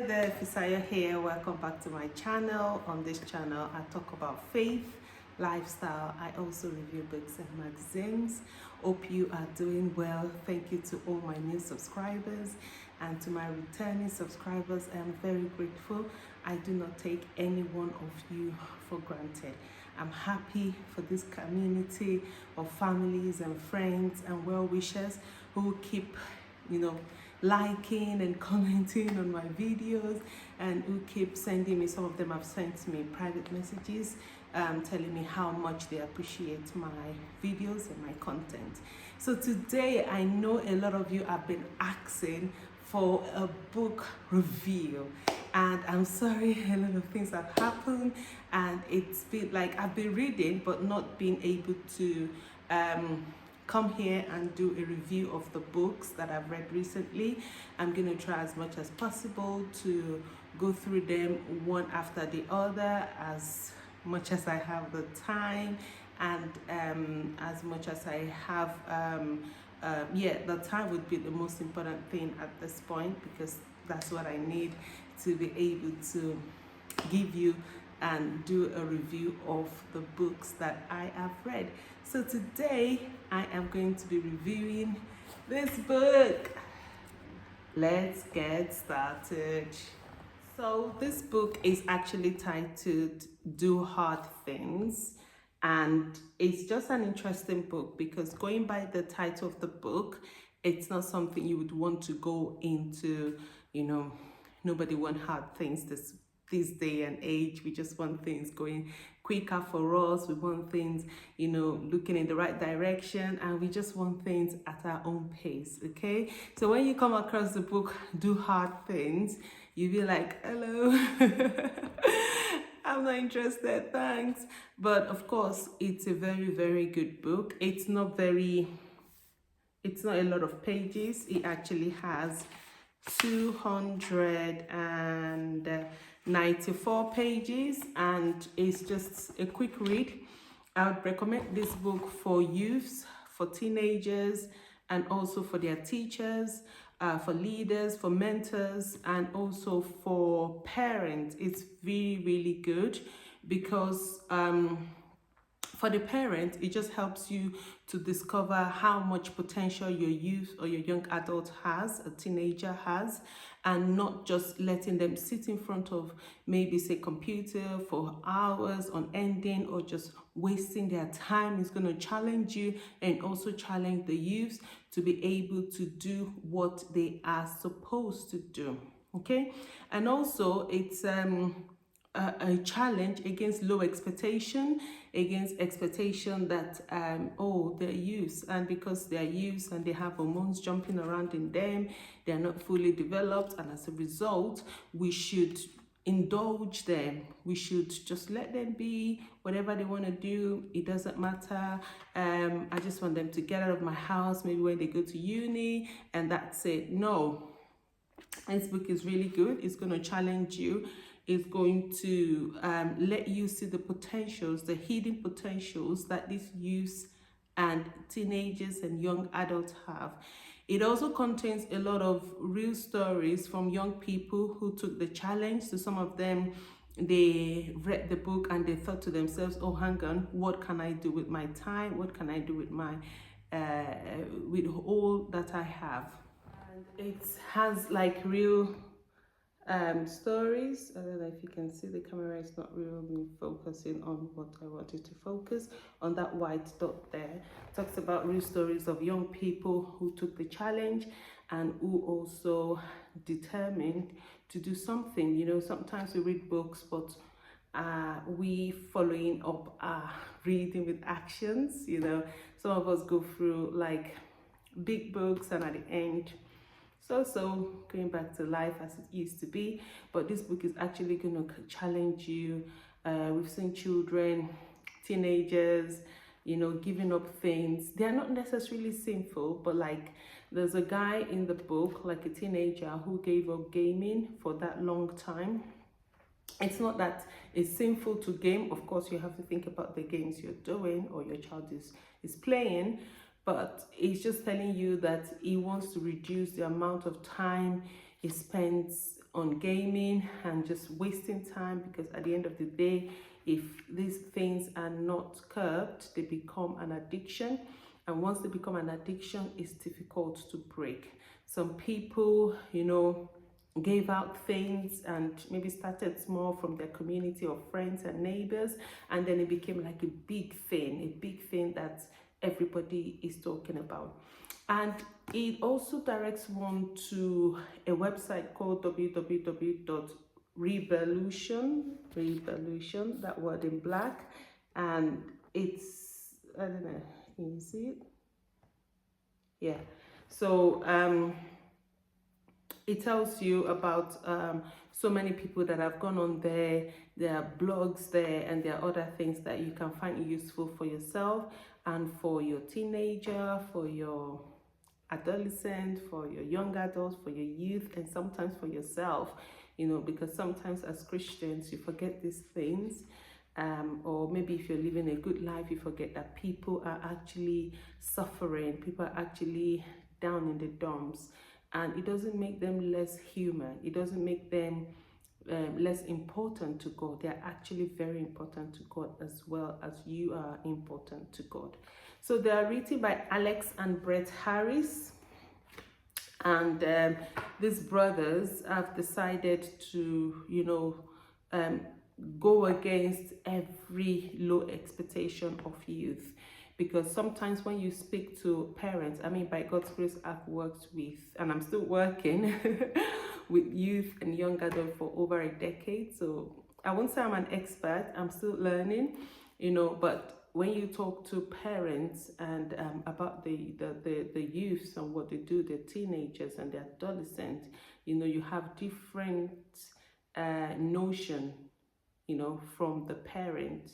there, Fisaya here. Welcome back to my channel. On this channel, I talk about faith, lifestyle. I also review books and magazines. Hope you are doing well. Thank you to all my new subscribers and to my returning subscribers. I am very grateful. I do not take any one of you for granted. I'm happy for this community of families and friends and well-wishers who keep, liking and commenting on my videos, and who keep sending me, some of them have sent me private messages telling me how much they appreciate my videos and my content. So today, I know a lot of you have been asking for a book review, and I'm sorry, a lot of things have happened, and it's been like I've been reading but not being able to come here and do a review of the books that I've read recently. I'm going to try as much as possible to go through them one after the other, as much as I have the time, and as much as I have the time would be the most important thing at this point, because that's what I need to be able to give you and do a review of the books that I have read. So today I am going to be reviewing this book. Let's get started. So this book is actually titled Do Hard Things, and it's just an interesting book because, going by the title of the book, it's not something you would want to go into. Nobody wants hard things this day and age. We just want things going quicker for us. We want things, looking in the right direction, and we just want things at our own pace, okay? So when you come across the book, Do Hard Things, you'll be like, hello, I'm not interested, thanks. But of course, it's a very, very good book. It's not a lot of pages. It actually has 294 pages, and it's just a quick read. I would recommend this book for youths, for teenagers, and also for their teachers, for leaders, for mentors, and also for parents. It's really, really good because for the parent, it just helps you to discover how much potential your youth or your young adult has, a teenager has, and not just letting them sit in front of maybe, say, computer for hours on ending, or just wasting their time. It's going to challenge you and also challenge the youth to be able to do what they are supposed to do. Okay, and also it's a challenge against low expectation, against expectation that they're youths, and because they're youths and they have hormones jumping around in them, they're not fully developed, and as a result, we should indulge them. We should just let them be whatever they want to do. It doesn't matter. I just want them to get out of my house, maybe when they go to uni, and that's it. No, this book is really good. It's going to challenge you. It's going to let you see the potentials, the hidden potentials that these youths and teenagers and young adults have. It also contains a lot of real stories from young people who took the challenge. So some of them, they read the book and they thought to themselves, oh, hang on, what can I do with my time? What can I do with my with all that I have? And it has like real stories. I don't know if you can see, the camera is not really focusing on what I wanted to focus on. That white dot there talks about real stories of young people who took the challenge and who also determined to do something. Sometimes we read books, but we following up reading with actions. Some of us go through like big books, and at the end, so going back to life as it used to be. But this book is actually going to challenge you. We've seen children, teenagers, giving up things. They are not necessarily sinful, but like there's a guy in the book, like a teenager, who gave up gaming for that long time. It's not that it's sinful to game. Of course, you have to think about the games you're doing or your child is playing. But he's just telling you that he wants to reduce the amount of time he spends on gaming and just wasting time, because at the end of the day, if these things are not curbed, they become an addiction. And once they become an addiction, it's difficult to break. Some people, gave out things and maybe started small from their community of friends and neighbors, and then it became like a big thing that everybody is talking about. And it also directs one to a website called www.revolution, that word in black, and it's, I don't know, can you see it? Yeah. So it tells you about so many people that have gone on there. There are blogs there, and there are other things that you can find useful for yourself and for your teenager, for your adolescent, for your young adults, for your youth, and sometimes for yourself, because sometimes as Christians you forget these things. Or maybe if you're living a good life, you forget that people are actually suffering, people are actually down in the dumps, and it doesn't make them less human, it doesn't make them less important to God. They're actually very important to God, as well as you are important to God. So they are written by Alex and Brett Harris, and these brothers have decided to go against every low expectation of youth. Because sometimes when you speak to parents, by God's grace, I've worked with, and I'm still working with youth and young adults for over a decade. So I won't say I'm an expert, I'm still learning, but when you talk to parents and about the youths and what they do, the teenagers and the adolescents, you have different notion, from the parent,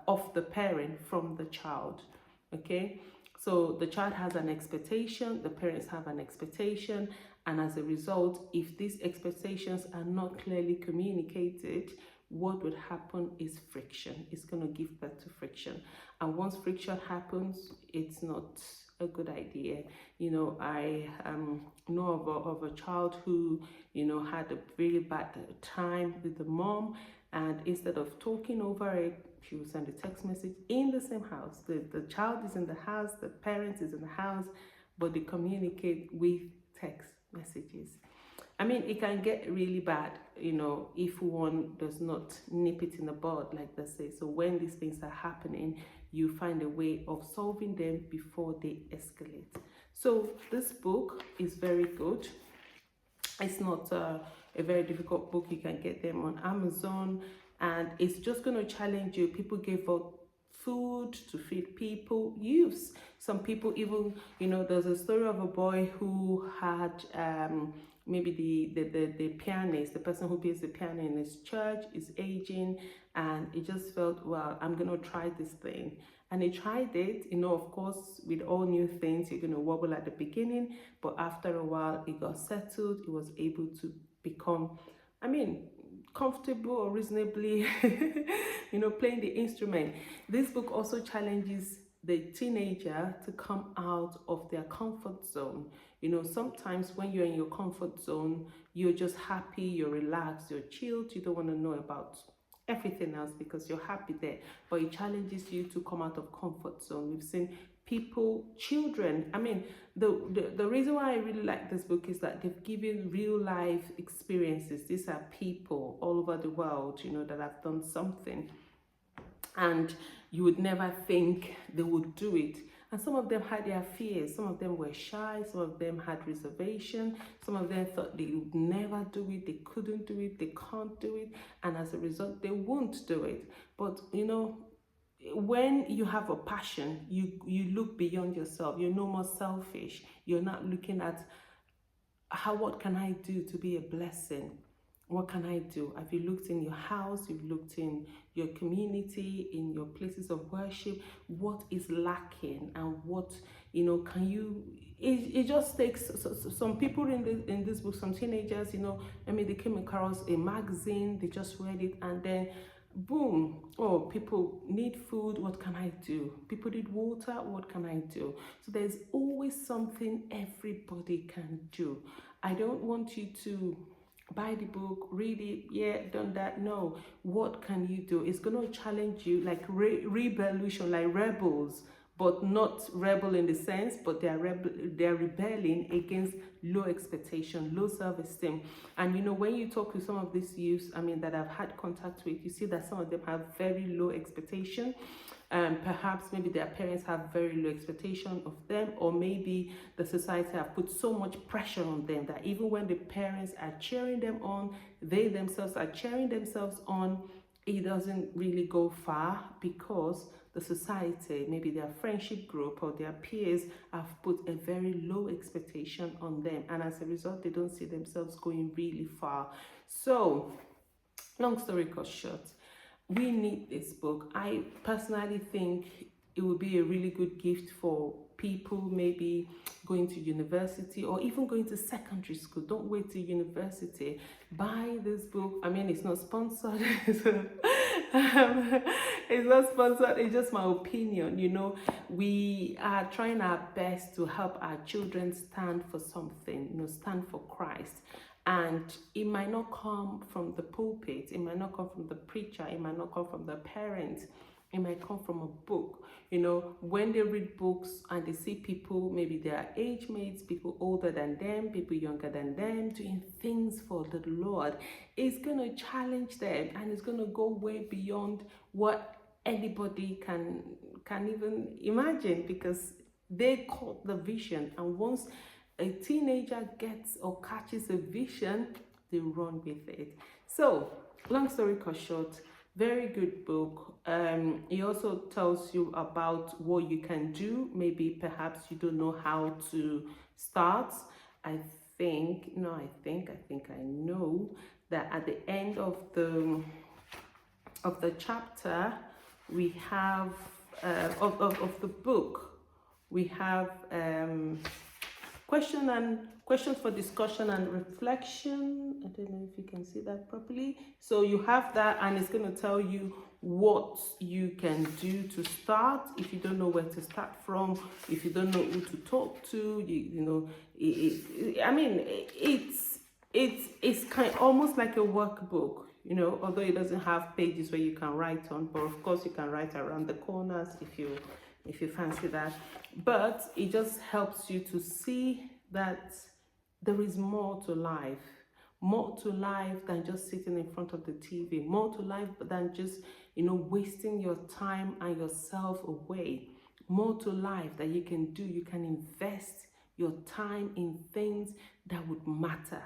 of the parent from the child. Okay, so the child has an expectation, the parents have an expectation, and as a result, if these expectations are not clearly communicated, what would happen is friction. It's going to give birth to friction, and once friction happens, it's not a good idea. I know of a child who had a very bad time with the mom, and instead of talking over it, she would send a text message in the same house. The child is in the house, the parent is in the house, but they communicate with text messages. It can get really bad, if one does not nip it in the bud, like they say. So when these things are happening, you find a way of solving them before they escalate. So this book is very good. It's not a very difficult book. You can get them on Amazon, and it's just going to challenge you. People give out food to feed people, youths. Some people even, there's a story of a boy who had maybe the pianist, the person who plays the piano in his church is aging, and he just felt, well, I'm going to try this thing. And he tried it, of course, with all new things, you're going to wobble at the beginning, but after a while, he got settled. He was able to become, comfortable or reasonably, playing the instrument. This book also challenges the teenager to come out of their comfort zone. Sometimes when you're in your comfort zone, you're just happy, you're relaxed, you're chilled, you don't want to know about everything else because you're happy there. But it challenges you to come out of comfort zone. We've seen people, children. The reason why I really like this book is that they've given real life experiences. These are people all over the world, that have done something, and you would never think they would do it. And some of them had their fears. Some of them were shy. Some of them had reservation. Some of them thought they would never do it. They couldn't do it. They can't do it. And as a result, they won't do it. But, when you have a passion, you look beyond yourself. You're no more selfish. You're not looking at what can I do to be a blessing? What can I do? Have you looked in your house? You've looked in your community, in your places of worship? What is lacking, and what can you? It just takes some people in this book. Some teenagers, they came across a magazine, they just read it, and then boom, oh, people need food, what can I do? People need water, what can I do? So there's always something everybody can do. I don't want you to buy the book, read it, yeah, done that. No, what can you do? It's going to challenge you, like revolution, like rebels, but not rebel in the sense, but they're rebelling against low expectation, low self-esteem. And when you talk to some of these youths, that I've had contact with, you see that some of them have very low expectation. Perhaps maybe their parents have very low expectation of them, or maybe the society have put so much pressure on them that even when the parents are cheering them on, they themselves are cheering themselves on, it doesn't really go far, because the society, maybe their friendship group or their peers, have put a very low expectation on them, and as a result they don't see themselves going really far. So long story cut short, we need this book. I personally think it would be a really good gift for people maybe going to university or even going to secondary school. Don't wait till university. Buy this book. It's not sponsored. It's not sponsored. It's just my opinion. We are trying our best to help our children stand for something, stand for Christ. And it might not come from the pulpit, it might not come from the preacher, it might not come from the parents, it might come from a book. When they read books and they see people, maybe their age mates, people older than them, people younger than them, doing things for the Lord, it's going to challenge them, and it's going to go way beyond what anybody can even imagine, because they caught the vision. And once a teenager gets or catches a vision, they run with it. So long story cut short, very good book. It also tells you about what you can do. Maybe perhaps you don't know how to start. I know that at the end of the chapter, we have of the book, we have questions for discussion and reflection. I don't know if you can see that properly. So you have that, and it's going to tell you what you can do to start. If you don't know where to start from, if you don't know who to talk to, it's kind of almost like a workbook, although it doesn't have pages where you can write on, but of course you can write around the corners if you fancy that. But it just helps you to see that there is more to life than just sitting in front of the TV, more to life than just wasting your time and yourself away, more to life that you can do. You can invest your time in things that would matter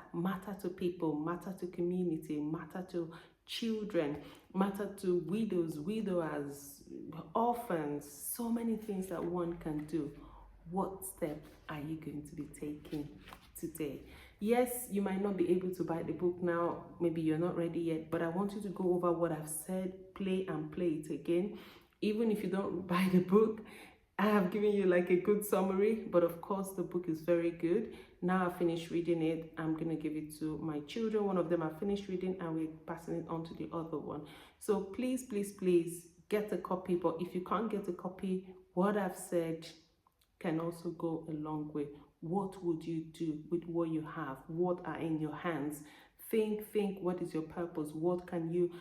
to people, matter to community, matter to children, matter to widows, widowers, orphans, so many things that one can do. What step are you going to be taking today? Yes, you might not be able to buy the book now, maybe you're not ready yet, but I want you to go over what I've said, play it again. Even if you don't buy the book, I have given you like a good summary, but of course the book is very good. Now I've finished reading it, I'm going to give it to my children. One of them I finished reading, and we're passing it on to the other one. So please get a copy. But if you can't get a copy, what I've said can also go a long way. What would you do with what you have? What are in your hands? Think, what is your purpose? What can you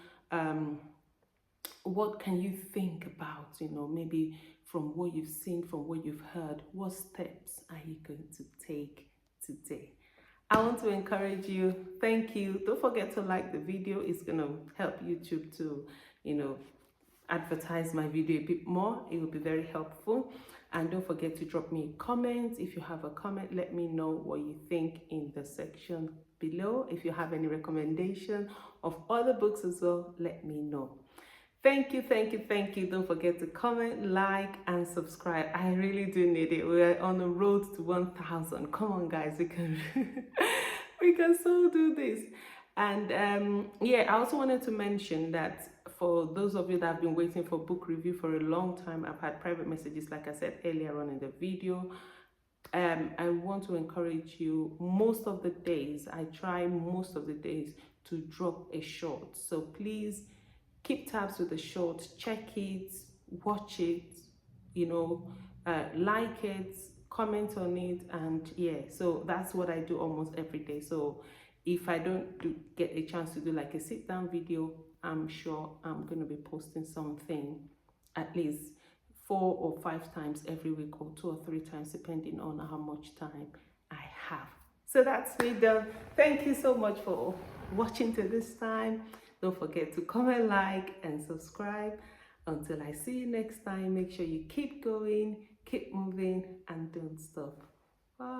think about, maybe from what you've seen, from what you've heard? What steps are you going to take today? I want to encourage you. Thank you. Don't forget to like the video. It's going to help YouTube to, advertise my video a bit more. It will be very helpful. And don't forget to drop me a comment. If you have a comment, let me know what you think in the section below. If you have any recommendation of other books as well, let me know. Thank you. Don't forget to comment, like, and subscribe. I really do need it. We're on the road to 1,000. Come on, guys, we can we can so do this. And I also wanted to mention that for those of you that have been waiting for book review for a long time, I've had private messages, like I said earlier on in the video. I want to encourage you. Most of the days, I try most of the days to drop a short. So please keep tabs with the short, check it, watch it, like it, comment on it, and so that's what I do almost every day. So If I don't get a chance to do like a sit down video, I'm sure I'm going to be posting something at least 4 or 5 times every week, or 2 or 3 times, depending on how much time I have. So that's me done. Thank you so much for watching till this time. Don't forget to comment, like, and subscribe. Until I see you next time, make sure you keep going, keep moving, and don't stop. Bye.